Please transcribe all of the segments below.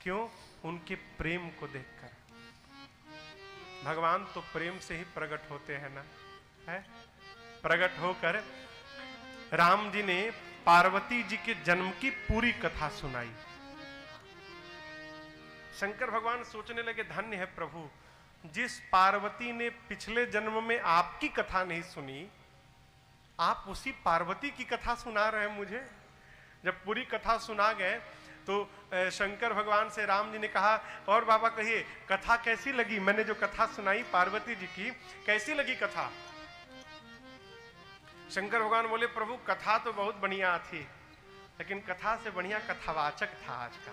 क्यों? उनके प्रेम को देखकर। भगवान तो प्रेम से ही प्रकट होते हैं ना, है? प्रकट होकर राम जी ने पार्वती जी के जन्म की पूरी कथा सुनाई। शंकर भगवान सोचने लगे, धन्य है प्रभु, जिस पार्वती ने पिछले जन्म में आपकी कथा नहीं सुनी, आप उसी पार्वती की कथा सुना रहे हैं मुझे। जब पूरी कथा सुना गए तो शंकर भगवान से राम जी ने कहा, और बाबा कहिए कथा कैसी लगी? मैंने जो कथा सुनाई पार्वती जी की, कैसी लगी कथा? शंकर भगवान बोले, प्रभु कथा तो बहुत बढ़िया थी, लेकिन कथा से बढ़िया कथावाचक था आज का।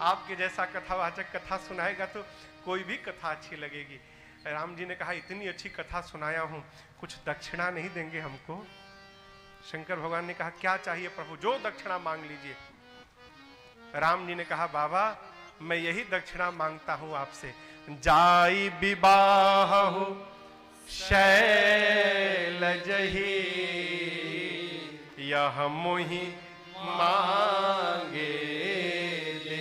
आपके जैसा कथावाचक कथा सुनाएगा तो कोई भी कथा अच्छी लगेगी। राम जी ने कहा, इतनी अच्छी कथा सुनाया हूं, कुछ दक्षिणा नहीं देंगे हमको? शंकर भगवान ने कहा, क्या चाहिए प्रभु? जो दक्षिणा मांग लीजिए। राम जी ने कहा, बाबा मैं यही दक्षिणा मांगता हूं आपसे, जाई विवाह हो शैलजहि यह मोहि मांगे दे।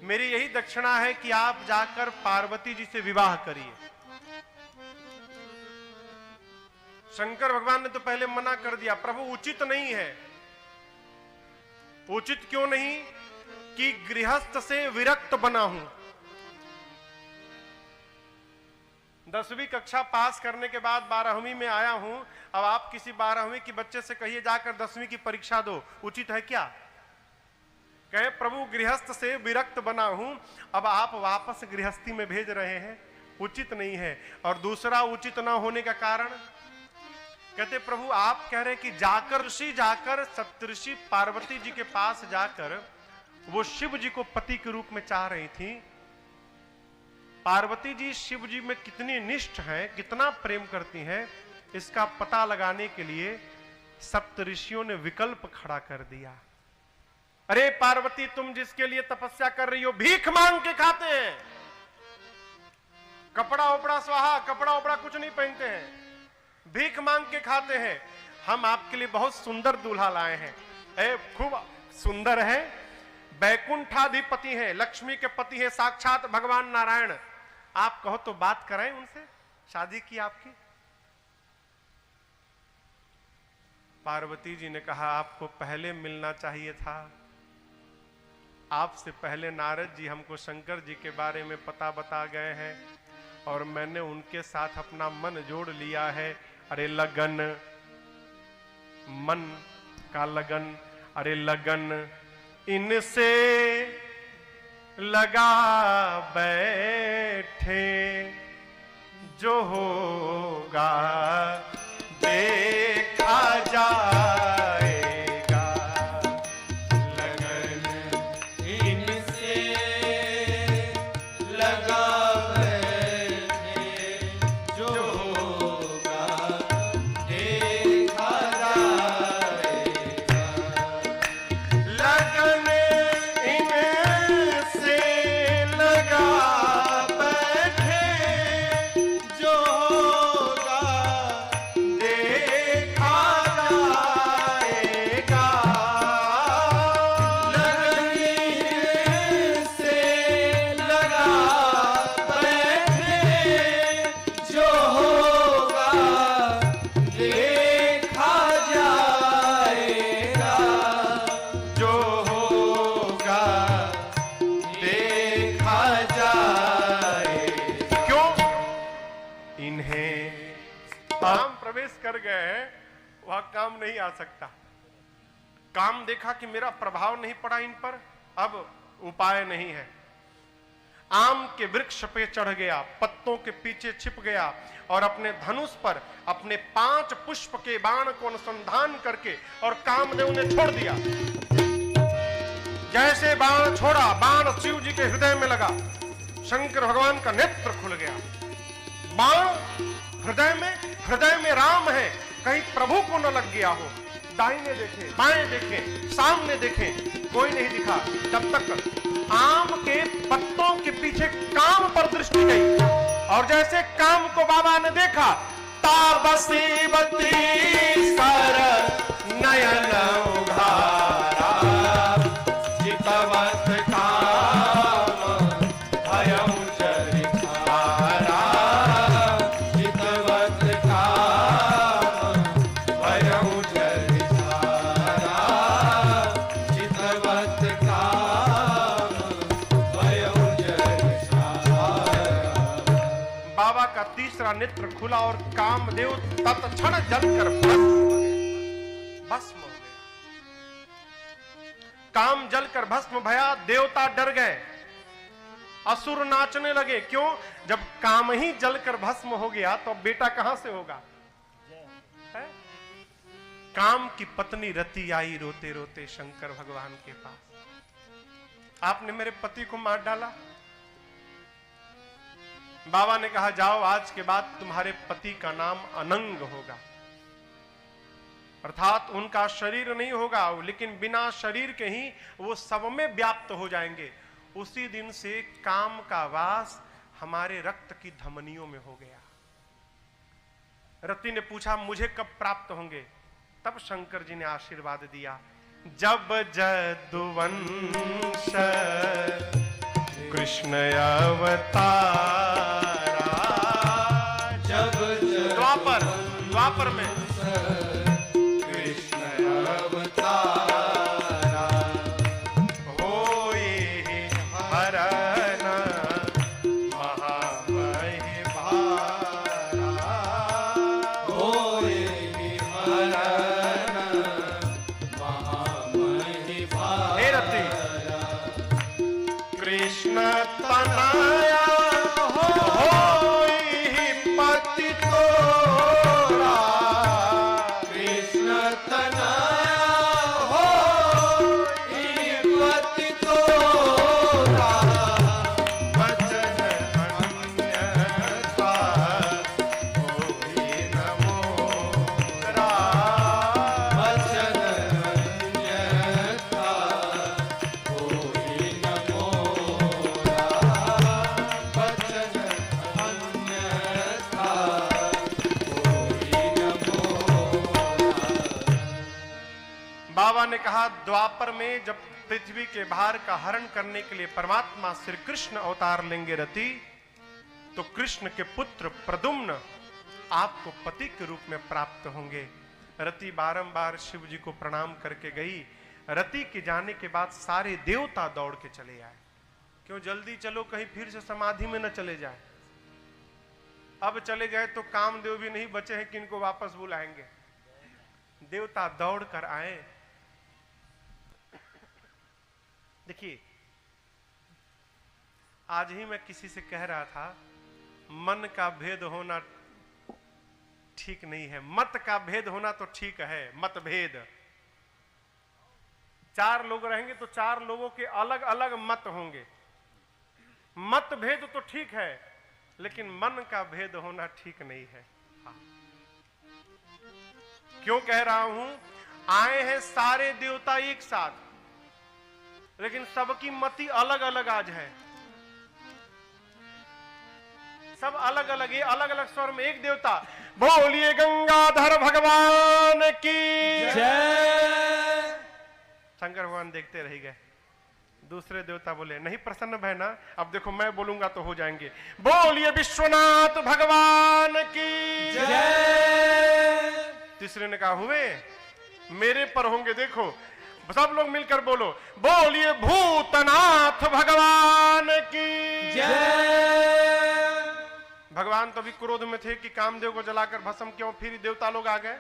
मेरी यही दक्षिणा है कि आप जाकर पार्वती जी से विवाह करिए। शंकर भगवान ने तो पहले मना कर दिया, प्रभु उचित नहीं है। उचित क्यों नहीं? कि गृहस्थ से विरक्त बना हूं। 10वीं कक्षा पास करने के बाद 12वीं में आया हूं, अब आप किसी 12वीं के बच्चे से कहिए जाकर 10वीं की परीक्षा दो, उचित है क्या? कहे प्रभु गृहस्थ से विरक्त बना हूं, अब आप वापस गृहस्थी में भेज रहे हैं, उचित नहीं है। और दूसरा उचित ना होने का कारण कहते, प्रभु आप कह रहे कि जाकर सप्तऋषि पार्वती जी के पास जाकर वो शिव जी को पति के रूप में चाह रही थी। पार्वती जी शिव जी में कितनी निष्ठ हैं, कितना प्रेम करती हैं, इसका पता लगाने के लिए सप्तऋषियों ने विकल्प खड़ा कर दिया। अरे पार्वती, तुम जिसके लिए तपस्या कर रही हो भीख मांग के खाते हैं, कपड़ा उपड़ा स्वाहा, कपड़ा उपड़ा कुछ नहीं पहनते हैं, भीख मांग के खाते हैं। हम आपके लिए बहुत सुंदर दूल्हा लाए हैं, खूब सुंदर है, बैकुंठाधिपति है, लक्ष्मी के पति है, साक्षात भगवान नारायण। आप कहो तो बात कराएं उनसे, शादी की आपकी। पार्वती जी ने कहा, आपको पहले मिलना चाहिए था। आपसे पहले नारद जी हमको शंकर जी के बारे में पता बता गए हैं और मैंने उनके साथ अपना मन जोड़ लिया है। अरे लगन, मन का लगन, अरे लगन इनसे लगा बैठे, जो होगा देखा जाएगा। लगन इनसे लगा बैठे, जो होगा देखा जाएगा। लगन इनसे लगा बैठे, जो होगा देखा जाएगा। लगन इनसे लगा बैठे, जो होगा देखा जाएगा। जो होगा देखा जाएगा। क्यों? इन्हें काम प्रवेश कर गए हैं, वह काम नहीं आ सकता। काम देखा कि मेरा प्रभाव नहीं पड़ा इन पर, अब उपाय नहीं है। आम के वृक्ष पे चढ़ गया, पत्तों के पीछे छिप गया और अपने धनुष पर अपने 5 पुष्प के बाण को अनुसंधान करके और कामदेव ने छोड़ दिया। जैसे बाण छोड़ा, बाण शिव जी के हृदय में लगा, शंकर भगवान का नेत्र खुल गया। बाण हृदय में राम है, कहीं प्रभु को न लग गया हो। दाहिने देखे, बाएं देखे, सामने देखे, कोई नहीं दिखा। तब तक आम के पत्तों के पीछे काम पर दृष्टि गई और जैसे काम को बाबा ने देखा, ताबसीवती सर नयन उघारा, चिता चितवत काम भयउ चरितारा, चितवत काम भयउ चरितारा, चितवत काम भयउ चरितारा। बाबा का तीसरा नेत्र खुला और कामदेव तत्क्षण जलकर भस्म हो गया। काम जलकर भस्म भया, देवता डर गए, असुर नाचने लगे। क्यों? जब काम ही जलकर भस्म हो गया तो बेटा कहां से होगा? है? काम की पत्नी रति आई रोते रोते शंकर भगवान के पास, आपने मेरे पति को मार डाला। बाबा ने कहा जाओ, आज के बाद तुम्हारे पति का नाम अनंग होगा, अर्थात उनका शरीर नहीं होगा, लेकिन बिना शरीर के ही वो सब में व्याप्त हो जाएंगे। उसी दिन से काम का वास हमारे रक्त की धमनियों में हो गया। रति ने पूछा मुझे कब प्राप्त होंगे? तब शंकर जी ने आशीर्वाद दिया, जब जदुवंश कृष्ण अवतारा, जब द्वापर में ने कहा द्वापर में जब पृथ्वी के भार का हरण करने के लिए परमात्मा श्री कृष्ण अवतार लेंगे रति, तो कृष्ण के पुत्र प्रद्युम्न आपको पति के रूप में प्राप्त होंगे। रति बारंबार शिव जी को प्रणाम करके गई। रति के जाने के बाद सारे देवता दौड़ के चले आए। क्यों? जल्दी चलो, कहीं फिर से समाधि में न चले जाए। अब चले गए तो कामदेव भी नहीं बचे हैं कि इनको वापस बुलाएंगे। देवता दौड़ कर आए। देखिए, आज ही मैं किसी से कह रहा था, मन का भेद होना ठीक नहीं है, मत का भेद होना तो ठीक है। मतभेद, चार लोग रहेंगे तो चार लोगों के अलग अलग मत होंगे। मतभेद तो ठीक है, लेकिन मन का भेद होना ठीक नहीं है। हाँ। क्यों कह रहा हूं? आए हैं सारे देवता एक साथ, लेकिन सबकी मति अलग अलग आज है। सब अलग अलग, ये अलग अलग स्वर में एक देवता। बोलिए गंगाधर भगवान की जय। शंकर भगवान देखते रह गए। दूसरे देवता बोले नहीं प्रसन्न भय ना, अब देखो मैं बोलूंगा तो हो जाएंगे। बोलिए विश्वनाथ भगवान की जय। तीसरे ने कहा हुए मेरे पर होंगे, देखो सब लोग मिलकर बोलो, बोलिए भूतनाथ भगवान की जय। भगवान तो अभी क्रोध में थे कि कामदेव को जलाकर भस्म क्यों, फिर देवता लोग आ गए।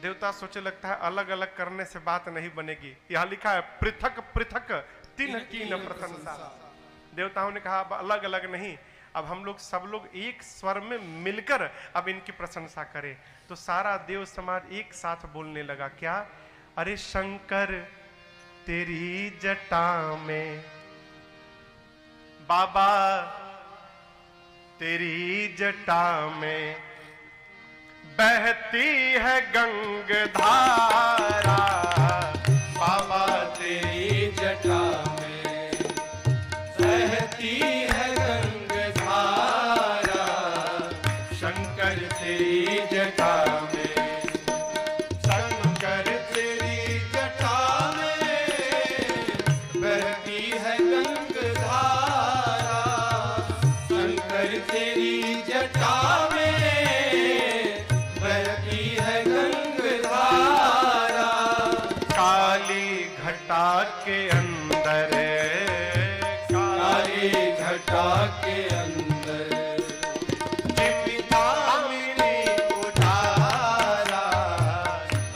देवता सोचे लगता है अलग अलग करने से बात नहीं बनेगी। यहां लिखा है पृथक पृथक तिन्ह कीन प्रशंसा। देवताओं ने कहा अब अलग अलग नहीं, अब हम लोग सब लोग एक स्वर में मिलकर अब इनकी प्रशंसा करें। तो सारा देव समाज एक साथ बोलने लगा, क्या? अरे शंकर तेरी जटा में, बाबा तेरी जटा में बहती है गंगाधारा। बाबा तेरी जटा में बहती है गंगाधारा। शंकर तेरी जटा में, शंकर तेरी जटा में घटा के अंदर, काली घटा के अंदर दामिनी उजारा,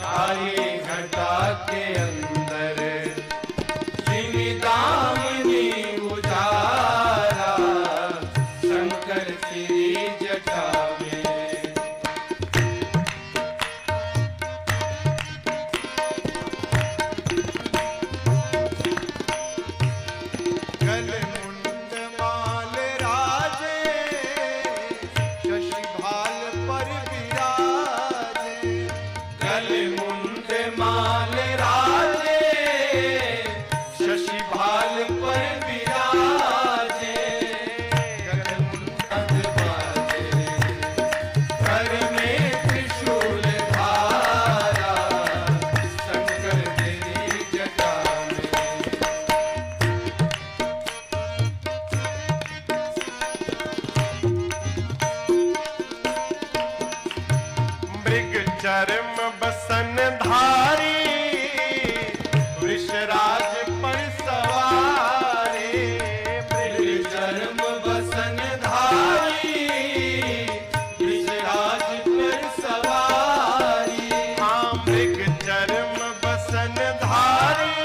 काली घटा के अंदर दामिनी उजारा, शंकर तेरी जटा में। गल मुंड माल राजे, शशि भाल पर विराजे। गल मुंड माल राजे, शशि भाल पर विराजे। गल मुंड बाजे, घर में त्रिशूल धारा, शंकर तेरी जटा में। मृग चरम बसन धारी, वृषराज पर सवारी। मृग चरम बसन धारी, वृषराज पर सवारी। हाँ, मृग चरम बसन धारी,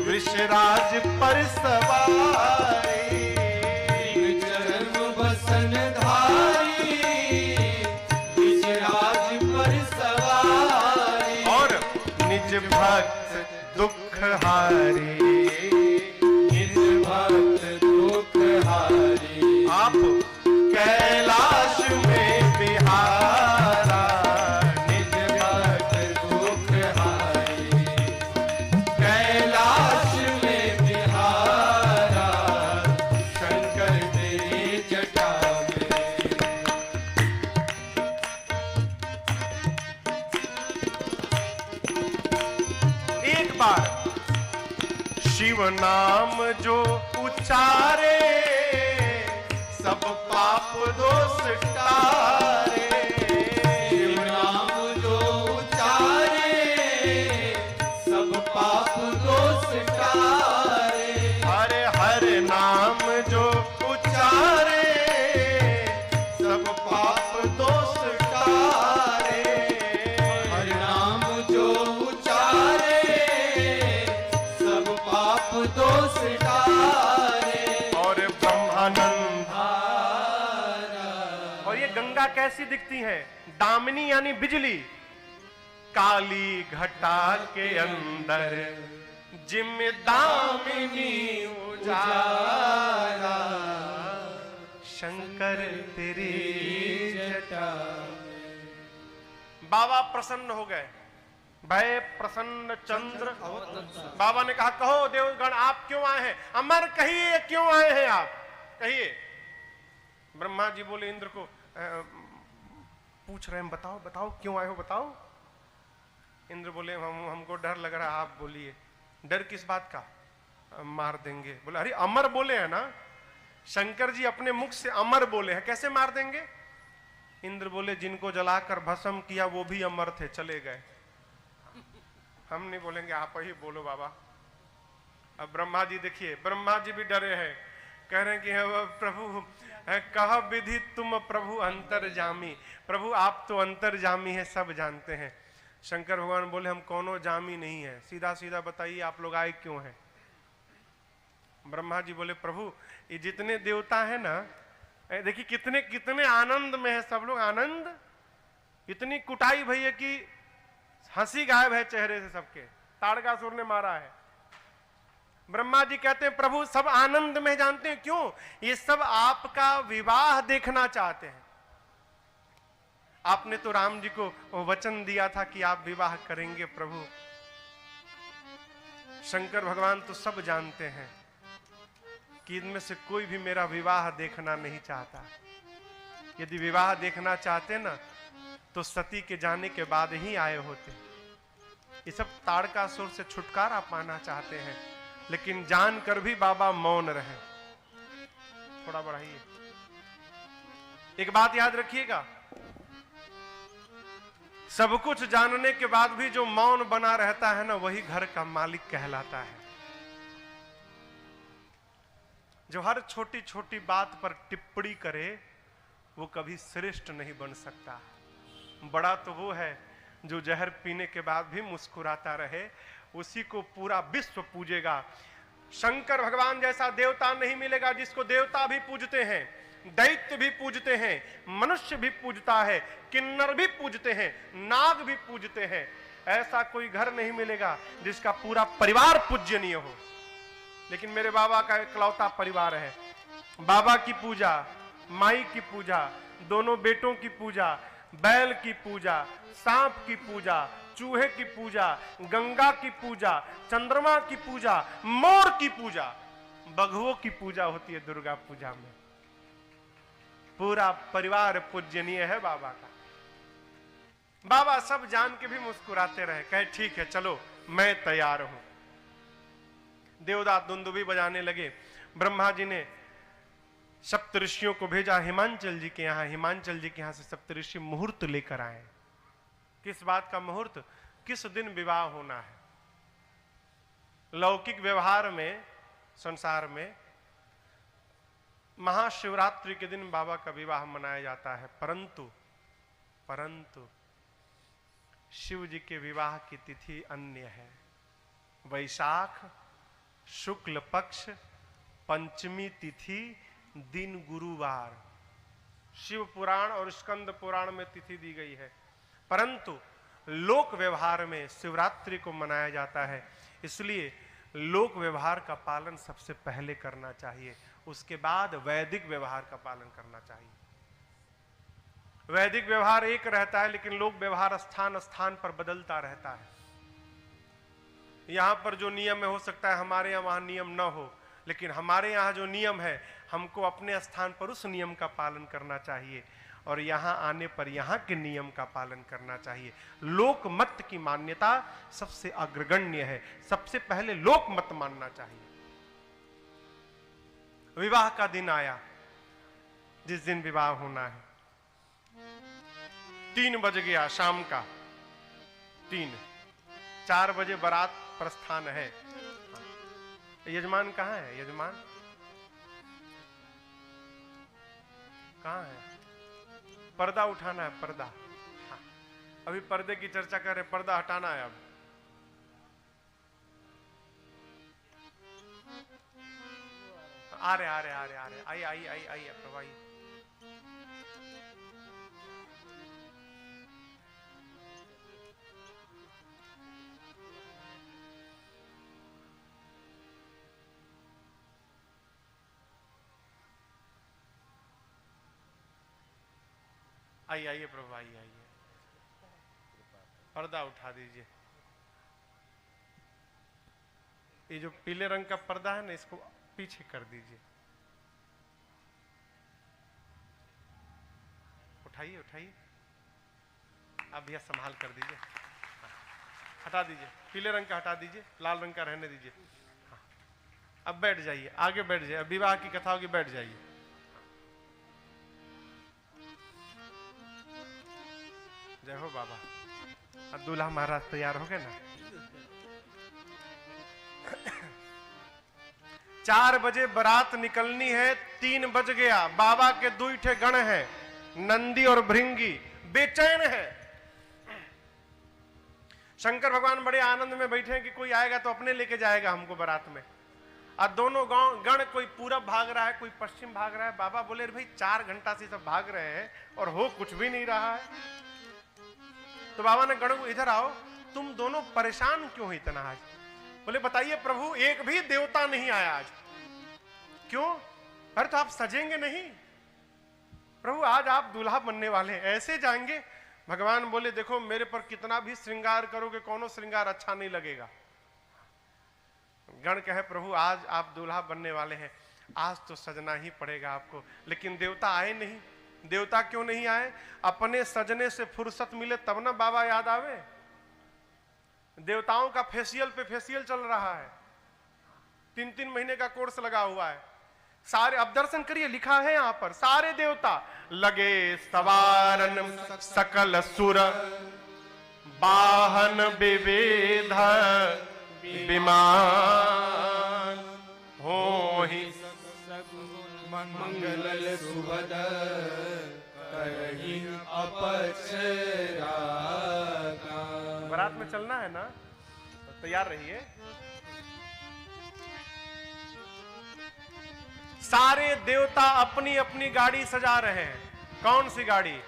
वृषराज पर सवारी। मृग चरम बसन धारी, वृषराज पर सवारी। और निज भक्त दुख हारी, निज भक्त दुख हारी। आप कैलाश में बिहारा। निज भक्त दुख हारी, कैलाश में बिहारा, शंकर तेरी जटा में। एक बार शिव नाम जो उच्चारे, सब पाप दोष टारे। शिव नाम जो उचारे, सब पाप दोष टारे। हरे हरे नाम जो उच्चारे, सब पाप दोष टारे। हरि नाम जो उचारे, सब पाप दोष टारे। और ब्रह्मानंद। हारा। और ये गंगा कैसी दिखती है? दामिनी यानी बिजली। काली घटा के अंदर जिम दामिनी उजाला, शंकर तेरी जटा। बाबा प्रसन्न हो गए। भय प्रसन्न चंद्र। बाबा ने कहा, कहो देवगण आप क्यों आए हैं? अमर कहिए, क्यों आए हैं आप? कहिए। ब्रह्मा जी बोले इंद्र को, पूछ रहे हैं, बताओ बताओ क्यों आए हो, बताओ। इंद्र बोले, हमको डर लग रहा है, आप बोलिए। डर किस बात का? मार देंगे। बोले, अरे अमर बोले हैं ना, शंकर जी अपने मुख से अमर बोले हैं, कैसे मार देंगे? इंद्र बोले, जिनको जलाकर भस्म किया वो भी अमर थे, चले गए। हम नहीं बोलेंगे, आप ही बोलो बाबा। अब ब्रह्मा जी देखिए, ब्रह्मा जी भी डरे हैं, कह रहे हैं कि प्रभु कह विधि तुम प्रभु अंतर्जामी। प्रभु आप तो अंतर्जामी है, सब जानते हैं। शंकर भगवान बोले, हम कोनो जामी नहीं है, सीधा सीधा बताइए आप लोग आए क्यों हैं? ब्रह्मा जी बोले, प्रभु ये जितने देवता हैं ना, देखिए कितने कितने आनंद में है सब लोग। आनंद, इतनी कुटाई भई है कि हंसी गायब है चेहरे से सबके। ताड़कासुर ने मारा है। ब्रह्मा जी कहते हैं, प्रभु सब आनंद में, जानते हैं क्यों? ये सब आपका विवाह देखना चाहते हैं। आपने तो राम जी को वचन दिया था कि आप विवाह करेंगे प्रभु। शंकर भगवान तो सब जानते हैं कि इनमें से कोई भी मेरा विवाह देखना नहीं चाहता। यदि विवाह देखना चाहते ना तो सती के जाने के बाद ही आए होते। ये सब ताड़कासुर से छुटकारा पाना चाहते हैं, लेकिन जानकर भी बाबा मौन रहे। थोड़ा बढ़ाइए। एक बात याद रखिएगा, सब कुछ जानने के बाद भी जो मौन बना रहता है ना, वही घर का मालिक कहलाता है। जो हर छोटी छोटी बात पर टिप्पणी करे, वो कभी श्रेष्ठ नहीं बन सकता। बड़ा तो वो है जो जहर पीने के बाद भी मुस्कुराता रहे, उसी को पूरा विश्व पूजेगा। शंकर भगवान जैसा देवता नहीं मिलेगा जिसको देवता भी पूजते हैं, दैत्य भी पूजते हैं, मनुष्य भी पूजता है, किन्नर भी पूजते हैं, नाग भी पूजते हैं। ऐसा कोई घर नहीं मिलेगा जिसका पूरा परिवार पूजनीय हो। लेकिन मेरे बाबा का इकलौता परिवार है। बाबा की पूजा, माई की पूजा, दोनों बेटों की पूजा, बैल की पूजा, सांप की पूजा, चूहे की पूजा, गंगा की पूजा, चंद्रमा की पूजा, मोर की पूजा, बघुओं की पूजा होती है दुर्गा पूजा में। पूरा परिवार पूजनीय है बाबा का। बाबा सब जान के भी मुस्कुराते रहे, कहे ठीक है चलो मैं तैयार हूं। देवदास दुंदुभी बजाने लगे। ब्रह्मा जी ने सप्तऋषियों को भेजा हिमांचल जी के यहाँ। हिमांचल जी के यहाँ से सप्तऋषि मुहूर्त लेकर आए। किस बात का मुहूर्त? किस दिन विवाह होना है। लौकिक व्यवहार में, संसार में महाशिवरात्रि के दिन बाबा का विवाह मनाया जाता है, परंतु शिव जी के विवाह की तिथि अन्य है। वैशाख शुक्ल पक्ष पंचमी तिथि, दिन गुरुवार। शिव पुराण और स्कंद पुराण में तिथि दी गई है, परंतु लोक व्यवहार में शिवरात्रि को मनाया जाता है। इसलिए लोक व्यवहार का पालन सबसे पहले करना चाहिए, उसके बाद वैदिक व्यवहार का पालन करना चाहिए। वैदिक व्यवहार एक रहता है, लेकिन लोक व्यवहार स्थान स्थान पर बदलता रहता है। यहां पर जो नियम है, हो सकता है हमारे यहां वहां नियम न हो, लेकिन हमारे यहाँ जो नियम है, हमको अपने स्थान पर उस नियम का पालन करना चाहिए और यहाँ आने पर यहाँ के नियम का पालन करना चाहिए। लोक मत की मान्यता सबसे अग्रगण्य है, सबसे पहले लोक मत मानना चाहिए। विवाह का दिन आया, जिस दिन विवाह होना है। 3 बज गया शाम का, 4 बजे बारात प्रस्थान है। यजमान कहाँ है? यजमान कहाँ है? पर्दा उठाना है, पर्दा। हाँ। अभी पर्दे की चर्चा कर रहे, पर्दा हटाना है। अब आ रहे आई प्रभु आई। आइए प्रभु आइए। पर्दा उठा दीजिए। ये जो पीले रंग का पर्दा है ना, इसको पीछे कर दीजिए। उठाइए। आप भैया संभाल कर दीजिए। हटा दीजिए, पीले रंग का हटा दीजिए, लाल रंग का रहने दीजिए। हाँ। अब बैठ जाइए, आगे बैठ जाइए। अब विवाह की कथा होगी, बैठ जाइए। जय हो बाबा। अब दूल्हा महाराज तैयार हो गए ना। 4 बजे बारात निकलनी है, 3 बज गया। बाबा के 2 ठे गण हैं, नंदी और भृंगी, बेचैन है। शंकर भगवान बड़े आनंद में बैठे हैं कि कोई आएगा तो अपने लेके जाएगा हमको बारात में। और दोनों गण, कोई पूरब भाग रहा है, कोई पश्चिम भाग रहा है। बाबा बोले भाई 4 घंटा से सब भाग रहे हैं और हो कुछ भी नहीं रहा है। तो बाबा ने गणों को, इधर आओ, तुम दोनों परेशान क्यों हो इतना आज? बोले बताइए प्रभु, एक भी देवता नहीं आया आज। क्यों? अरे तो आप सजेंगे नहीं? प्रभु आज आप दूल्हा बनने वाले हैं, ऐसे जाएंगे? भगवान बोले देखो, मेरे पर कितना भी श्रृंगार करोगे, कोनो श्रृंगार अच्छा नहीं लगेगा। गण कहे प्रभु आज आप दूल्हा बनने वाले हैं, आज तो सजना ही पड़ेगा आपको। लेकिन देवता आए नहीं। देवता क्यों नहीं आए? अपने सजने से फुर्सत मिले तब ना बाबा याद आवे। देवताओं का फेशियल पे फेशियल चल रहा है, 3-3 महीने का कोर्स लगा हुआ है। सारे, अब दर्शन करिए, लिखा है यहाँ पर, सारे देवता लगे सवारन सकल सुर वाहन विविध विमान हो ही मंगल सुभद करही अपचरा। बारात में चलना है ना, तो तैयार रहिए। सारे देवता अपनी अपनी गाड़ी सजा रहे हैं। कौन सी गाड़ी?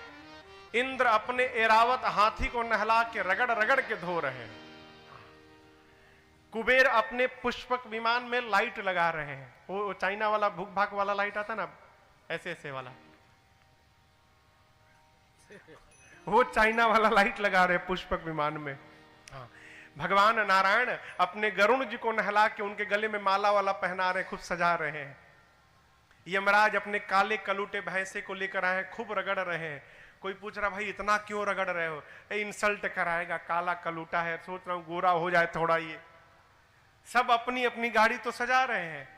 इंद्र अपने एरावत हाथी को नहला के रगड़ रगड़ के धो रहे हैं। कुबेर अपने पुष्पक विमान में लाइट लगा रहे हैं। वो चाइना वाला भूख भाग वाला लाइट आता ना, ऐसे ऐसे वाला, वो चाइना वाला लाइट लगा रहे हैं पुष्पक विमान में। हाँ। भगवान नारायण अपने गरुण जी को नहला के उनके गले में माला वाला पहना रहे, खूब सजा रहे हैं। यमराज अपने काले कलूटे भैंसे को लेकर आए हैं, खूब रगड़ रहे हैं। कोई पूछ रहा भाई इतना क्यों रगड़ रहे हो? इंसल्ट कराएगा, काला कलूटा है, सोच रहा हूं गोरा हो जाए थोड़ा। ये सब अपनी अपनी गाड़ी तो सजा रहे हैं,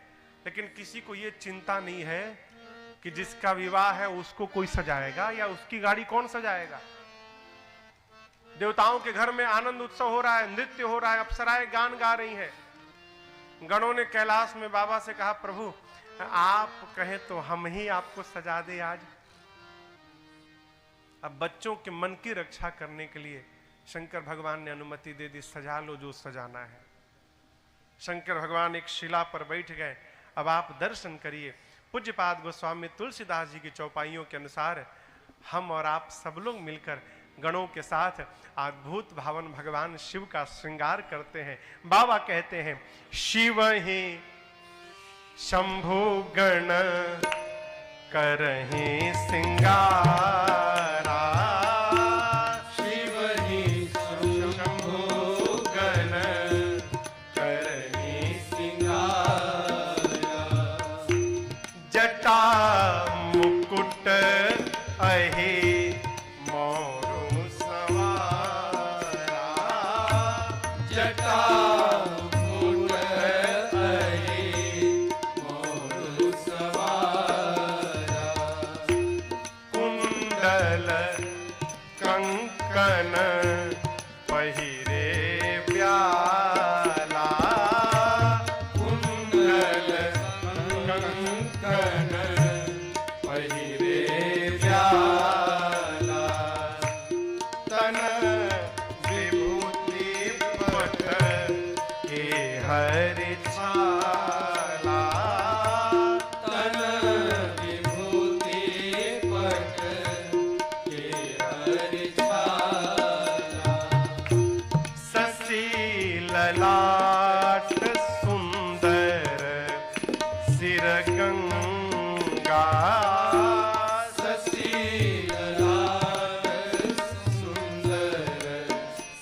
लेकिन किसी को ये चिंता नहीं है कि जिसका विवाह है उसको कोई सजाएगा या उसकी गाड़ी कौन सजाएगा। देवताओं के घर में आनंद उत्सव हो रहा है, नृत्य हो रहा है, अप्सराएं गान गा रही हैं। गणों ने कैलाश में बाबा से कहा, प्रभु आप कहें तो हम ही आपको सजा दे आज। अब बच्चों के मन की रक्षा करने के लिए शंकर भगवान ने अनुमति दे दी, सजा लो जो सजाना है। शंकर भगवान एक शिला पर बैठ गए। अब आप दर्शन करिए। पूज्यपाद गोस्वामी तुलसीदास जी की चौपाइयों के अनुसार हम और आप सब लोग मिलकर गणों के साथ अद्भुत भावन भगवान शिव का श्रृंगार करते हैं। बाबा कहते हैं, शिव ही शंभु गण करहि सिंगारा, शिव ही शंभु गण करहि सिंगारा। जटा मुकुट अहि मोरु सवारा, जटा मुकुट अहि मोरु सवारा। कुंडल कंकन पहिरे प्याला, कुंडल कंकन पहिरे प्याला। तन विभूति पट के हरि छाला, तन विभूति पट के हरि छाला। शशि ललाट सुंदर सिर गंगा, शशि ललाट सुंदर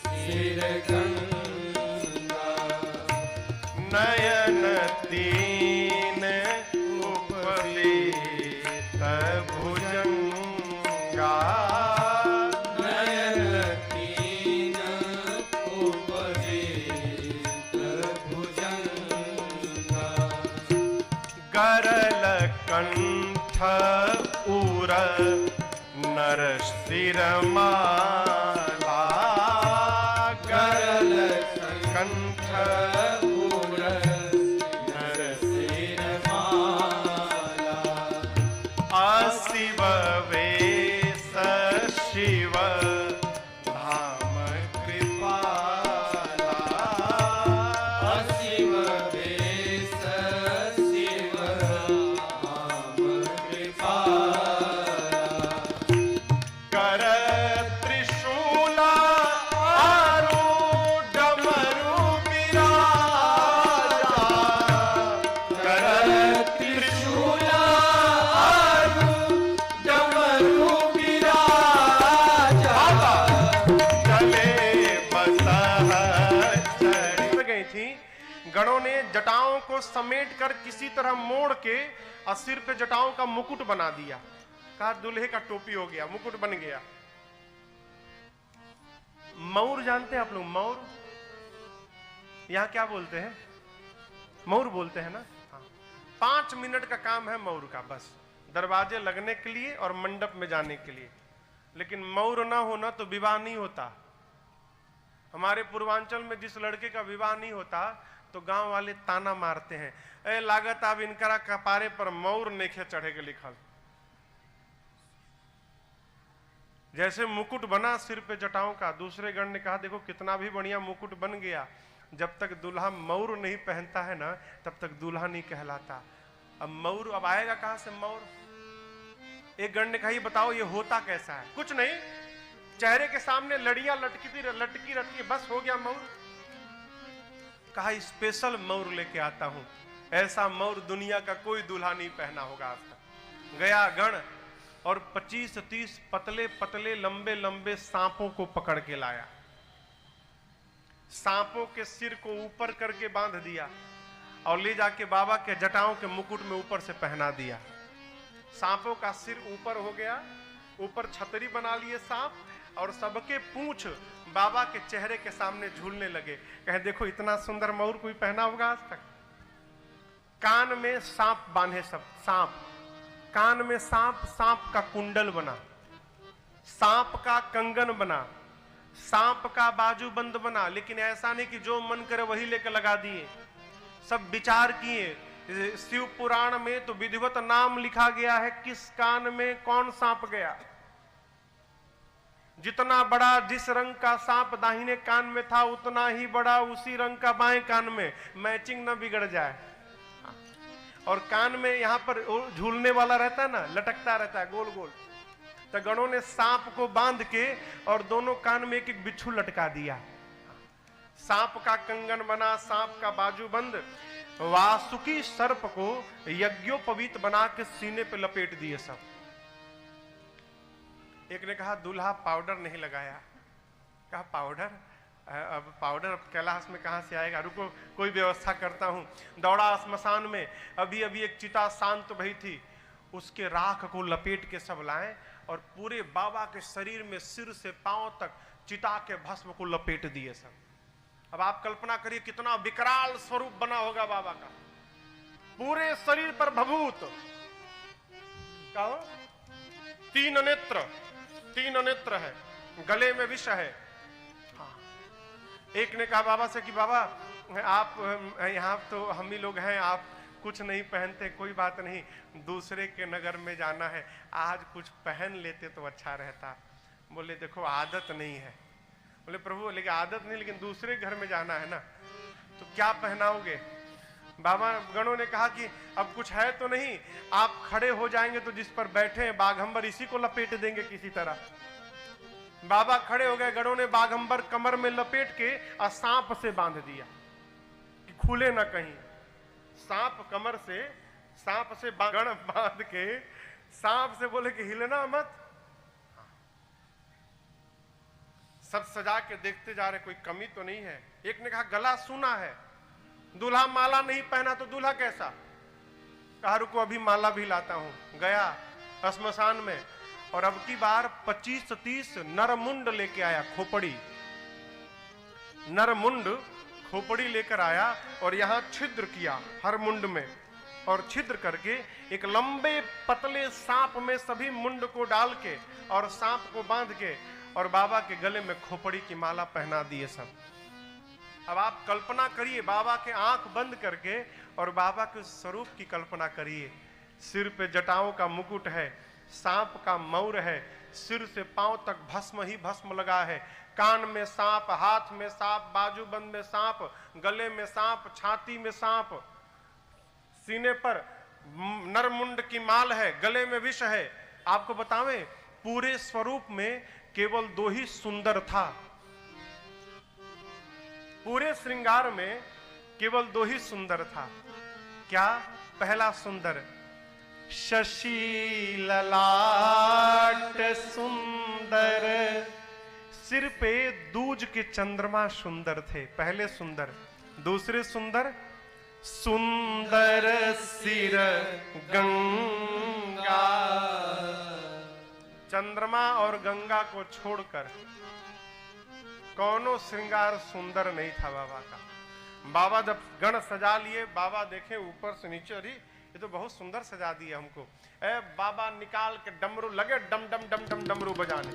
सिर गंगा। नयन तीन उपवीत भुजंगा, नयन तीन उपवीत भुजंगा। गरल कंठ उर नर स्थिर माला, गरल कंठ उर नर सिर माला। अशिव वेश शिव धाम कृपाला, अशिव वेश शिव धाम कृपाला। कर त्रिशूल आरूढ़ डमरू विराजा, कर त्रिशूल आरूढ़ डमरू विराजा। चले बसह चढ़ गई थी। गणों ने जटाओं को समेट कर किसी तरह मोड़ के और सिर पे जटाओं का मुकुट बना दिया। कहा दूल्हे का टोपी हो गया, मुकुट बन गया। मौर जानते हैं आप लोग? मौर यहां क्या बोलते हैं? मौर बोलते हैं ना। हाँ। 5 मिनट का काम है मौर का, बस दरवाजे लगने के लिए और मंडप में जाने के लिए। लेकिन मौर ना होना तो विवाह नहीं होता। हमारे पूर्वांचल में जिस लड़के का विवाह नहीं होता तो गांव वाले ताना मारते हैं, ए लागत अब इनकरा कपारे पर मौर नेखे चढ़े के लिखल। जैसे मुकुट बना सिर पे जटाओं का, दूसरे गण ने कहा देखो कितना भी बढ़िया मुकुट बन गया, जब तक दूल्हा मौर नहीं पहनता है ना तब तक दूल्हा नहीं कहलाता। अब मौर अब आएगा कहां से मौर? एक गण ने कहा ये बताओ ये होता कैसा है? कुछ नहीं, चेहरे के सामने लड़ियां लटकी रहती है, बस हो गया मौर। कहा स्पेशल मौर लेके आता हूं, ऐसा मौर दुनिया का कोई दूल्हा नहीं पहना होगा आज तक। गया गण और 25-30 पतले पतले लंबे लंबे सांपों को पकड़ के लाया, सांपों के सिर को ऊपर करके बांध दिया और ले जाके बाबा के जटाओं के मुकुट में ऊपर से पहना दिया। सांपों का सिर ऊपर हो गया, ऊपर छतरी बना लिए सांप, और सबके पूंछ बाबा के चेहरे के सामने झूलने लगे। कहे देखो इतना सुंदर मौर कोई पहना होगा आज तक। कान में सांप बांधे, सब सांप, कान में सांप, सांप का कुंडल बना, सांप का कंगन बना, सांप का बाजूबंद बना, लेकिन ऐसा नहीं कि जो मन करे वही लेकर लगा दिए, सब विचार किए। शिव पुराण में तो विधिवत नाम लिखा गया है किस कान में कौन सांप गया। जितना बड़ा जिस रंग का सांप दाहिने कान में था उतना ही बड़ा उसी रंग का बाएं कान में, मैचिंग ना बिगड़ जाए। और कान में यहां पर झूलने वाला रहता है ना, लटकता रहता है गोल गोल, तो गणों ने सांप को बांध के और दोनों कान में एक एक बिच्छू लटका दिया। सांप का कंगन बना, सांप का बाजूबंद, वासुकी सर्प को यज्ञोपवीत बना के सीने पे लपेट दिए सब। एक ने कहा दूल्हा पाउडर नहीं लगाया। कहा पाउडर? अब पाउडर अब कैलाश में कहां से आएगा, रुको कोई व्यवस्था करता हूं। दौड़ा स्मशान में, अभी अभी एक चिता शांत भई थी, उसके राख को लपेट के सब लाए और पूरे बाबा के शरीर में सिर से पांव तक चिता के भस्म को लपेट दिए सब। अब आप कल्पना करिए कितना विकराल स्वरूप बना होगा बाबा का, पूरे शरीर पर भभूत, कहो 3 नेत्र है, गले में विष है। हाँ। एक ने कहा बाबा से कि बाबा आप यहाँ तो हम ही लोग हैं, आप कुछ नहीं पहनते, कोई बात नहीं, दूसरे के नगर में जाना है, आज कुछ पहन लेते तो अच्छा रहता। बोले देखो आदत नहीं है। बोले प्रभु लेकिन आदत नहीं, लेकिन दूसरे घर में जाना है ना, तो क्या पहनाओगे? बाबा गणों ने कहा कि अब कुछ है तो नहीं, आप खड़े हो जाएंगे तो जिस पर बैठे हैं बाघंबर इसी को लपेट देंगे किसी तरह। बाबा खड़े हो गए, गणों ने बाघंबर कमर में लपेट के और सांप से बांध दिया कि खुले ना कहीं। सांप कमर से, सांप से गण बांध के सांप से बोले कि हिलना मत। सब सजा के देखते जा रहे, कोई कमी तो नहीं है। एक ने कहा गला सूना है, दूल्हा माला नहीं पहना तो दूल्हा कैसा? कहा रुको अभी माला भी लाता हूं। गया श्मशान में और अब की बार 25-30 नरमुंड लेके आया, खोपड़ी, नरमुंड खोपड़ी लेकर आया और यहां छिद्र किया हर मुंड में, और छिद्र करके एक लंबे पतले सांप में सभी मुंड को डाल के और सांप को बांध के और बाबा के गले में खोपड़ी की माला पहना दिए सब। अब आप कल्पना करिए, बाबा के आंख बंद करके और बाबा के स्वरूप की कल्पना करिए। सिर पे जटाओं का मुकुट है, सांप का मौर है, सिर से पांव तक भस्म ही भस्म लगा है, कान में सांप, हाथ में सांप, बाजूबंद में सांप, गले में सांप, छाती में सांप, सीने पर नरमुंड की माल है, गले में विष है। आपको बतावें पूरे स्वरूप में केवल 2 ही सुंदर था, पूरे श्रृंगार में केवल 2 ही सुंदर था। क्या? पहला सुंदर शशि ललाट सुंदर, सिर पे दूज के चंद्रमा सुंदर थे, पहले सुंदर। दूसरे सुंदर, सुंदर सिर गंगा। चंद्रमा और गंगा को छोड़कर कौनो श्रृंगार सुंदर नहीं था बाबा का। बाबा जब गण सजा लिए, बाबा देखे ऊपर से नीचे, अरे ये तो बहुत सुंदर सजा दिया हमको। बाबा निकाल के डमरू लगे, डम डम डम डम डमरू बजाने।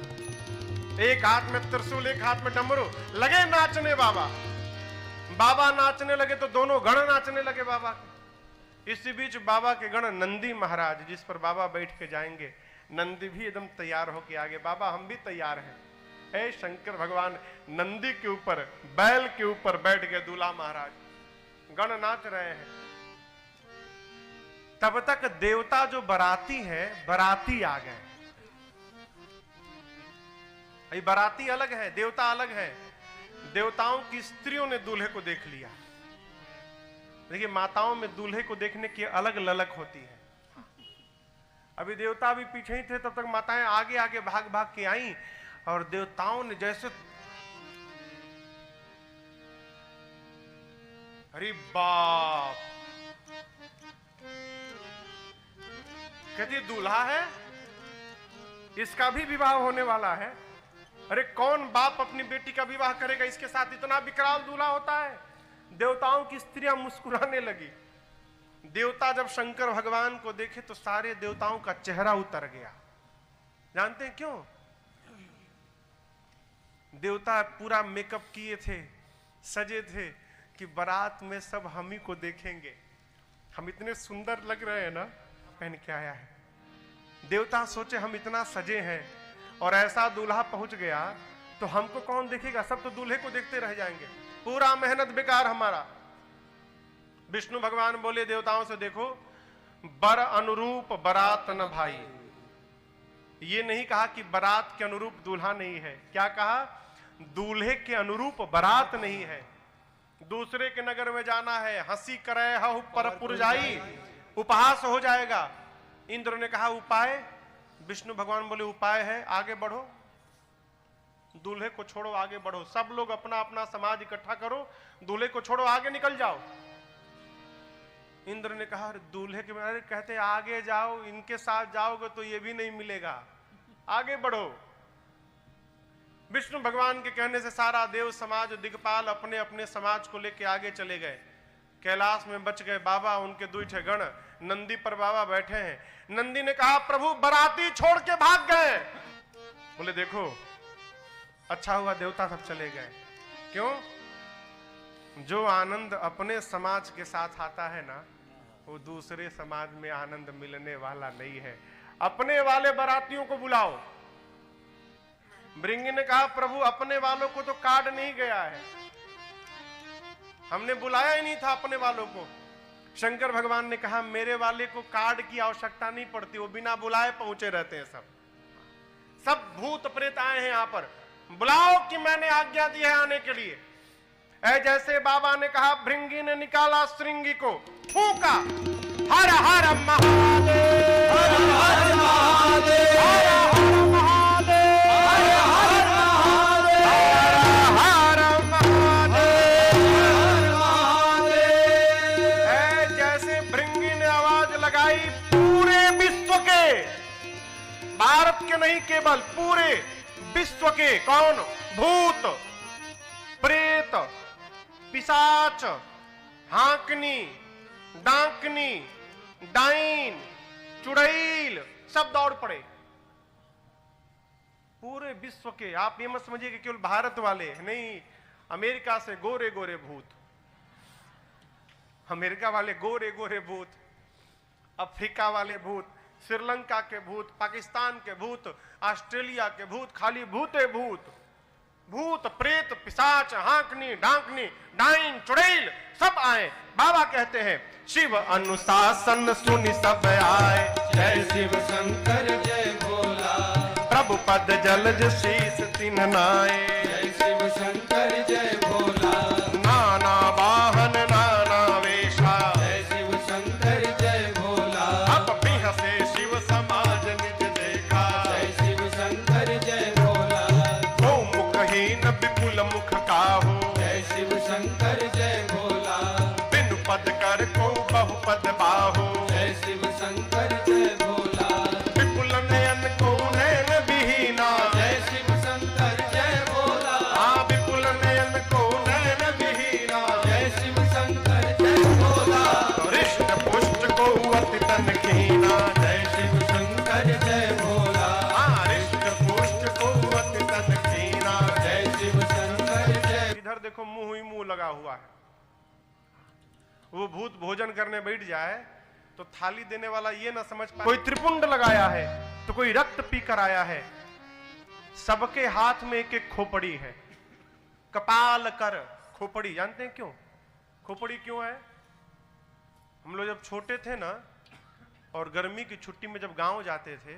एक हाथ में त्रिशूल, एक हाथ में डमरू, लगे नाचने बाबा। बाबा नाचने लगे तो दोनों गण नाचने लगे बाबा के। इसी बीच बाबा के गण नंदी महाराज, जिस पर बाबा बैठ के जाएंगे, नंदी भी एकदम तैयार होके आगे, बाबा हम भी तैयार हैं। हे शंकर भगवान नंदी के ऊपर, बैल के ऊपर बैठ गए दूल्हा महाराज, गण नाच रहे हैं। तब तक देवता जो बराती है, बराती आ गए। बराती अलग है, देवता अलग है। देवताओं की स्त्रियों ने दूल्हे को देख लिया। देखिए, माताओं में दूल्हे को देखने की अलग ललक होती है। अभी देवता भी पीछे ही थे, तब तक माताएं आगे आगे भाग भाग के आई, और देवताओं ने जैसे, अरे बाप, कहती दूल्हा है, इसका भी विवाह होने वाला है। अरे कौन बाप अपनी बेटी का विवाह करेगा इसके साथ, इतना विकराल दूल्हा होता है। देवताओं की स्त्रियां मुस्कुराने लगी। देवता जब शंकर भगवान को देखे तो सारे देवताओं का चेहरा उतर गया। जानते हैं क्यों? देवता पूरा मेकअप किए थे, सजे थे कि बारात में सब हम ही को देखेंगे, हम इतने सुंदर लग रहे हैं ना, पहन के आया है। देवता सोचे हम इतना सजे हैं और ऐसा दूल्हा पहुंच गया तो हमको कौन देखेगा, सब तो दूल्हे को देखते रह जाएंगे, पूरा मेहनत बेकार हमारा। विष्णु भगवान बोले देवताओं से, देखो बर अनुरूप बारात न भाई। ये नहीं कहा कि बारात के अनुरूप दूल्हा नहीं है, क्या कहा, दूल्हे के अनुरूप बारात नहीं है। दूसरे के नगर में जाना है, हंसी करे हहु परपुर जाई, उपहास हो जाएगा। इंद्र ने कहा उपाय, विष्णु भगवान बोले उपाय है, आगे बढ़ो, दूल्हे को छोड़ो, आगे बढ़ो, सब लोग अपना अपना समाज इकट्ठा करो, दूल्हे को छोड़ो, आगे निकल जाओ। इंद्र ने कहा दूल्हे के, अरे कहते आगे जाओ, इनके साथ जाओगे तो ये भी नहीं मिलेगा, आगे बढ़ो। विष्णु भगवान के कहने से सारा देव समाज, दिग्पाल अपने अपने समाज को लेके आगे चले गए। कैलाश में बच गए बाबा, उनके दूठे गण नंदी पर बाबा बैठे हैं। नंदी ने कहा प्रभु बराती छोड़ के भाग गए। बोले देखो अच्छा हुआ देवता सब चले गए। क्यों? जो आनंद अपने समाज के साथ आता है ना, वो दूसरे समाज में आनंद मिलने वाला नहीं है। अपने वाले बारातियों को बुलाओ। भृंगी ने कहा प्रभु अपने वालों को तो कार्ड नहीं गया है, हमने बुलाया ही नहीं था अपने वालों को। शंकर भगवान ने कहा मेरे वाले को कार्ड की आवश्यकता नहीं पड़ती, वो बिना बुलाए पहुंचे रहते हैं। सब भूत प्रेत आए हैं यहाँ पर, बुलाओ कि मैंने आज्ञा दी है आने के लिए। जैसे बाबा ने कहा भृंगी ने निकाला श्रृंगी को, फूका, हर हर महादेव, हर हर महादेव, हर हर महादेव, हर हर महादेव, हर हर महादेव, हर महादेव। जैसे भृंगी ने आवाज लगाई, पूरे विश्व के, भारत के नहीं केवल पूरे विश्व के, कौन? भूत, प्रेत, पिशाच, हाकनी, डांकनी, डाइन, चुड़ैल, सब दौड़ पड़े। पूरे विश्व के, आप ये मत समझिए कि केवल भारत वाले नहीं, अमेरिका से गोरे गोरे भूत, अमेरिका वाले गोरे गोरे भूत, अफ्रीका वाले भूत, श्रीलंका के भूत, पाकिस्तान के भूत, ऑस्ट्रेलिया के भूत, खाली भूते भूत, भूत प्रेत पिशाच हाकनी डांकनी डाइन चुड़ैल सब आए। बाबा कहते हैं शिव अनुशासन सुनि सब आए, जय शिव शंकर जय भोला, प्रभु पद जलज शीस तिन्ह नाए, जय शिव शंकर जय भोला, नाना वाहन नाना वेशा, जय शिव शंकर जय भोला, अब भी हंसे शिव समाज निज देखा, जय शिव शंकर जय भोला, गो मुखहीन विपुल मुख काहू, जय शिव शंकर जय भोला, बिनु पद कर को बहुपद बाहू, जय शिव शंकर जय भोला, विपुल नयन को नयन विहीना, जय शिव शंकर जय भोला, हाँ विपुल नयन को नयन विहीना, जय शिव शंकर जय भोला, हृष्ट पुष्ट को अति तन खीना, जय शिव शंकर जय भोला, हाँ हृष्ट पुष्ट को अति तन लगा हुआ है। वो भूत भोजन करने बैठ जाए तो थाली देने वाला ये ना समझ पाए कोई त्रिपुंड लगाया है तो कोई रक्त पी कर आया है। सबके हाथ में एक एक खोपड़ी है। कपाल कर खोपड़ी, जानते हैं क्यों खोपड़ी क्यों है? हम लोग जब छोटे थे ना और गर्मी की छुट्टी में जब गांव जाते थे,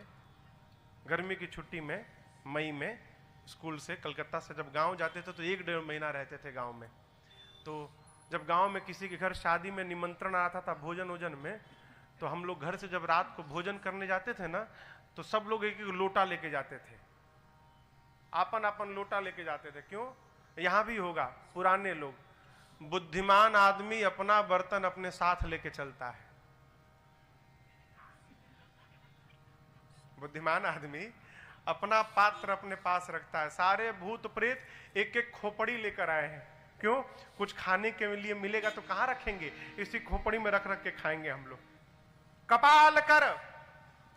गर्मी की छुट्टी में मई में स्कूल से कलकत्ता से जब गांव जाते थे तो 1-1.5 महीना रहते थे गांव में। तो जब गांव में किसी के घर शादी में निमंत्रण आता था भोजन वोजन में, तो हम लोग घर से जब रात को भोजन करने जाते थे ना तो सब लोग एक एक लोटा लेके जाते थे, आपन आपन लोटा लेके जाते थे। क्यों? यहां भी होगा, पुराने लोग, बुद्धिमान आदमी अपना बर्तन अपने साथ लेके चलता है। बुद्धिमान आदमी अपना पात्र अपने पास रखता है। सारे भूत प्रेत एक एक खोपड़ी लेकर आए हैं। क्यों? कुछ खाने के लिए मिलेगा तो कहां रखेंगे, इसी खोपड़ी में रख रख के खाएंगे हम लोग। कपाल कर,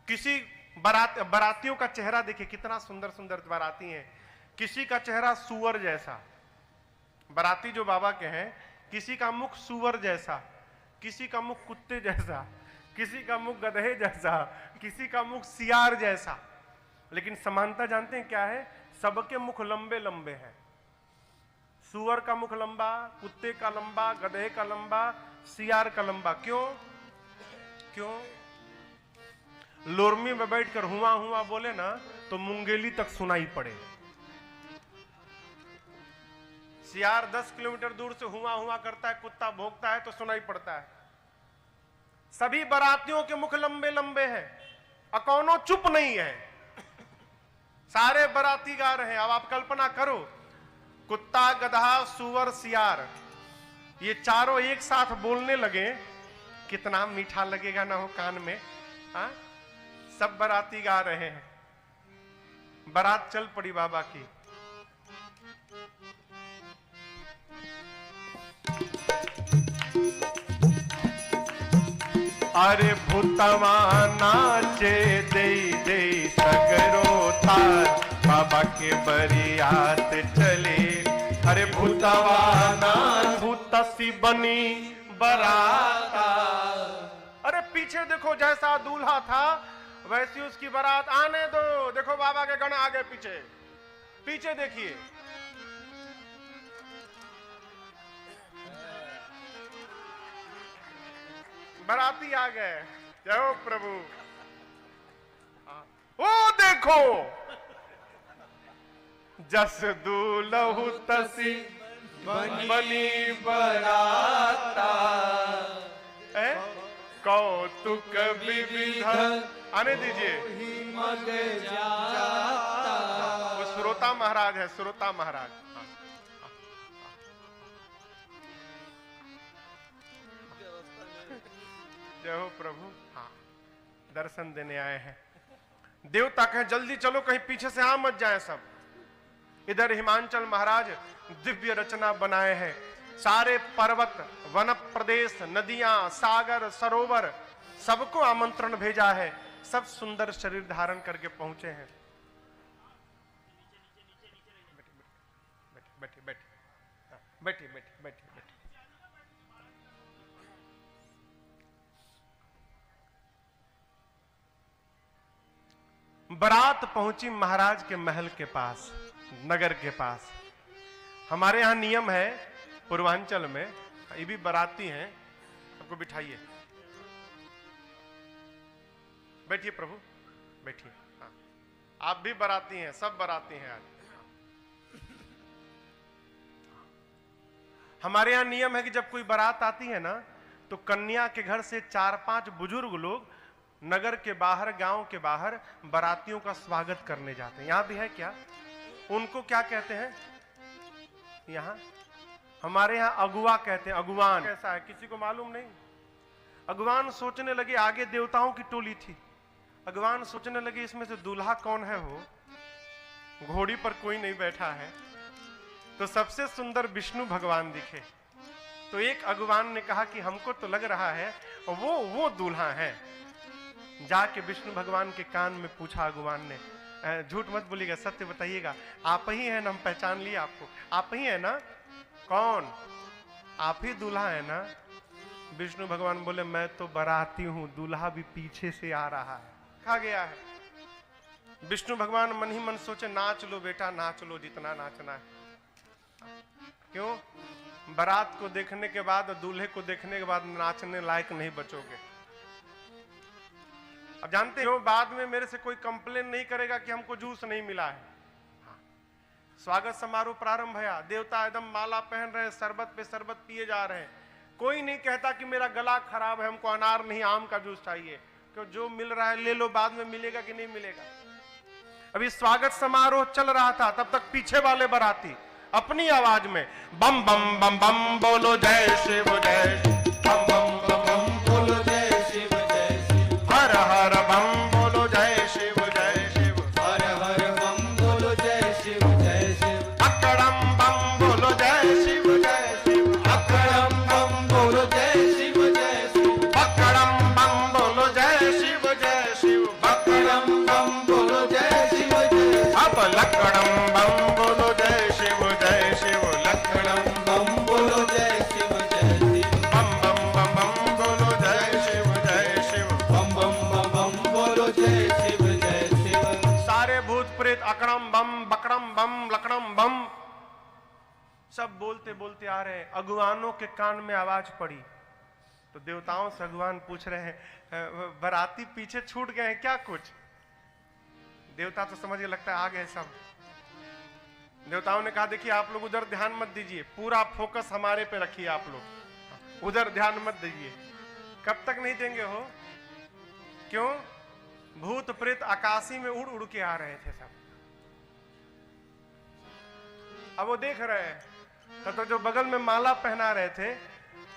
किसी बारातियों का चेहरा देखिए कितना सुंदर सुंदर बाराती हैं। किसी का चेहरा सुअर जैसा, बाराती जो बाबा के हैं, किसी का मुख सुअर जैसा, किसी का मुख कुत्ते जैसा, किसी का मुख गधे जैसा, किसी का मुख सियार जैसा। लेकिन समानता जानते हैं क्या है? सबके मुख लंबे लंबे हैं। सुअर का मुख लंबा, कुत्ते का लंबा, गधे का लंबा, सियार का लंबा। क्यों? क्यों? लोरमी में बैठकर हुआ हुआ बोले ना तो मुंगेली तक सुनाई पड़े। सियार 10 किलोमीटर दूर से हुआ हुआ करता है, कुत्ता भौंकता है तो सुनाई पड़ता है। सभी बारातियों के मुख लंबे लंबे हैं, अकौनो चुप नहीं है, सारे बाराती गा रहे हैं। अब आप कल्पना करो, कुत्ता, गधा, सुअर, सियार, ये चारों एक साथ बोलने लगे, कितना मीठा लगेगा ना हो कान में। हाँ, सब बाराती गा रहे हैं। बारात चल पड़ी बाबा की। अरे भूतवा नाचे दे दे सगरो तार, बाबा के बरियात चले। अरे भूतवा नाच, भूतसी बनी बराता। अरे पीछे देखो, जैसा दूल्हा था वैसी उसकी बारात। आने दो, देखो बाबा के गण आगे पीछे, पीछे देखिए। बाराती आ गए। जय हो प्रभु। ओ देखो, जस दूल्हू तसी बनी बराता, कौतुक विविध। आने दीजिए, वो श्रोता महाराज है, श्रोता महाराज। जय हो प्रभु। हाँ, दर्शन देने आए हैं। देवता कहे जल्दी चलो, कहीं पीछे से आ मत जाए सब। इधर हिमांचल महाराज दिव्य रचना बनाए हैं। सारे पर्वत, वन प्रदेश, नदियां, सागर, सरोवर, सबको आमंत्रण भेजा है। सब सुंदर शरीर धारण करके पहुंचे हैं। बैठिए बैठिए बैठिए बैठिए बैठिए। बारात पहुंची महाराज के महल के पास, नगर के पास। हमारे यहां नियम है पूर्वांचल में, ये भी बाराती हैं, सबको बिठाइए। बैठिए प्रभु, बैठिए। हाँ, आप भी बाराती हैं, सब बाराती हैं आज। हमारे यहां नियम है कि जब कोई बारात आती है ना तो कन्या के घर से 4-5 बुजुर्ग लोग नगर के बाहर, गांव के बाहर बारातियों का स्वागत करने जाते हैं। यहां भी है क्या? उनको क्या कहते हैं? यहां हमारे यहां अगुआ कहते हैं। अगुवान कैसा है किसी को मालूम नहीं। अगुवान सोचने लगे, आगे देवताओं की टोली थी। अगुवान सोचने लगे इसमें से दूल्हा कौन है? हो घोड़ी पर कोई नहीं बैठा है, तो सबसे सुंदर विष्णु भगवान दिखे। तो एक अगुवान ने कहा कि हमको तो लग रहा है वो दूल्हा है। जाके विष्णु भगवान के कान में पूछा अगुवान ने, झूठ मत बोलिएगा, सत्य बताइएगा, आप ही हैं ना? हम पहचान लिए आपको, आप ही है ना? कौन? आप ही दूल्हा है ना? विष्णु भगवान बोले मैं तो बराती हूं, दूल्हा भी पीछे से आ रहा है। खा गया है। विष्णु भगवान मन ही मन सोचे नाच लो बेटा, नाच लो जितना नाचना है। क्यों? बारात को देखने के बाद, दूल्हे को देखने के बाद नाचने लायक नहीं बचोगे। अब जानते हो बाद में मेरे से कोई कंप्लेन नहीं करेगा कि हमको जूस नहीं मिला है। स्वागत समारोह प्रारंभ भया, देवता एकदम माला पहन रहे हैं, शरबत पे शरबत पिए जा रहे हैं। कोई नहीं कहता कि मेरा गला खराब है, हमको अनार नहीं आम का जूस चाहिए। क्यों? जो मिल रहा है ले लो, बाद में मिलेगा कि नहीं मिलेगा। अभी स्वागत समारोह चल रहा था, तब तक पीछे वाले बाराती अपनी आवाज में बम बम बम बम बोलो जय शिव जय, बम बम बम बम बोलो जय शिव जय शिव, हर हर बम बोलो जय शिव जय शिव, हर हर बम बोलो जय शिव जय शिव, अकड़म बम बोलो जय शिव जय शिव, अकड़म बम बोलो जय शिव जय शिव, अकड़म बम बोलो जय शिव जय शिव, अकड़म बम बोलो जय शिव जय शिव, अब लकड़म बम बोलो जय शिव जय शिव, लकड़म बम बोलो जय शिव जय शिव, बम बम बम बम बोलो जय शिव जय शिव। बम बम बम बम बोलो जय शिव जय शिव, सारे भूत प्रेत अकड़म बम बकड़म बम लकड़म बम सब बोलते बोलते आ रहे हैं। अगुवानों के कान में आवाज पड़ी तो देवताओं से अगुवान पूछ रहे हैं बाराती पीछे छूट गए हैं क्या कुछ? देवता तो समझ के लगता है आ गए सब। देवताओं ने कहा देखिए आप लोग उधर ध्यान मत दीजिए, पूरा फोकस हमारे पे रखिए, आप लोग उधर ध्यान मत दीजिए। कब तक नहीं देंगे हो? क्यों? भूत प्रेत आकाशी में उड़ उड़ के आ रहे थे सब। अब वो देख रहे हैं, तब तो जो बगल में माला पहना रहे थे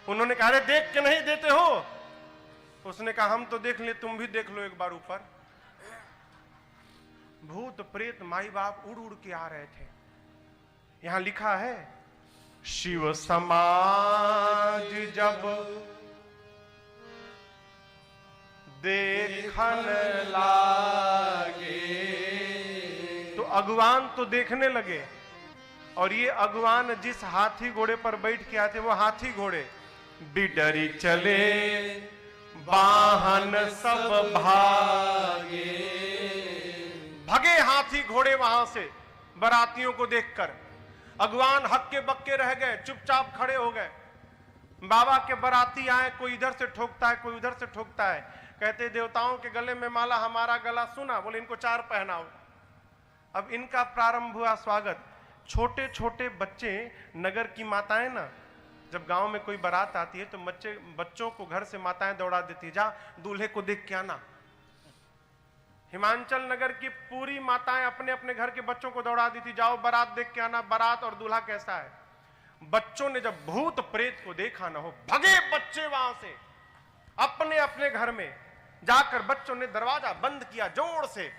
उन्होंने कहा अरे देख के नहीं देते हो? उसने कहा हम तो देख ले, तुम भी देख लो एक बार ऊपर। भूत प्रेत माई बाप उड़ उड़ के आ रहे थे। यहां लिखा है शिव समाज जब देखन लागे, तो अगुवान तो देखने लगे। और ये अगुवान जिस हाथी घोड़े पर बैठ के आए थे वो हाथी घोड़े बिडरी चले वाहन सब भागे। भगे हाथी घोड़े वहां से बारातियों को देखकर। अगुवान हक्के बक्के रह गए, चुपचाप खड़े हो गए। बाबा के बाराती आए, कोई इधर से ठोकता है, कोई उधर से ठोकता है। कहते देवताओं के गले में माला, हमारा गला सुना, बोले इनको 4 पहनाओ। अब इनका प्रारंभ हुआ स्वागत। छोटे छोटे बच्चे, नगर की माताएं ना, जब गांव में कोई बारात आती है तो बच्चों को घर से माताएं दौड़ा देती, जा दूल्हे को देख के आना। हिमाचल नगर की पूरी माताएं अपने अपने घर के बच्चों को दौड़ा दी थी, जाओ बारात देख के आना, बारात और दूल्हा कैसा है। बच्चों ने जब भूत प्रेत को देखा ना हो, भगे बच्चे वहां से अपने अपने घर में जाकर बच्चों ने दरवाजा बंद किया जोर से।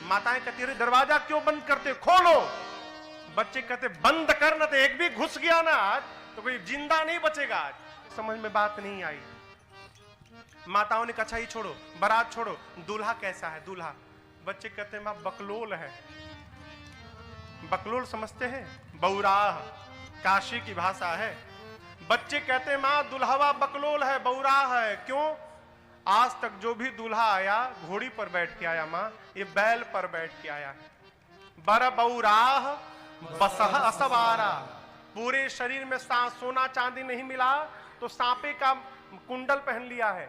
माताएं कहती अरे दरवाजा क्यों बंद करते, खोलो। बच्चे कहते बंद करना, तो एक भी घुस गया ना आज तो कोई जिंदा नहीं बचेगा। आज समझ में बात नहीं आई। माताओं ने कहा अच्छा ही छोड़ो, बारात छोड़ो, दूल्हा कैसा है दूल्हा। बच्चे कहते हैं मां बकलोल है। बकलोल समझते हैं? बौराह, काशी की भाषा है। बच्चे कहते हैं मां दुल्हवा बकलोल है, बौराह है। क्यों? आज तक जो भी दूल्हा आया घोड़ी पर बैठ के आया मां, ये बैल पर बैठ के आया है। बर बौराह बसह असवारा। पूरे शरीर में सोना चांदी नहीं मिला तो सांपे का कुंडल पहन लिया है।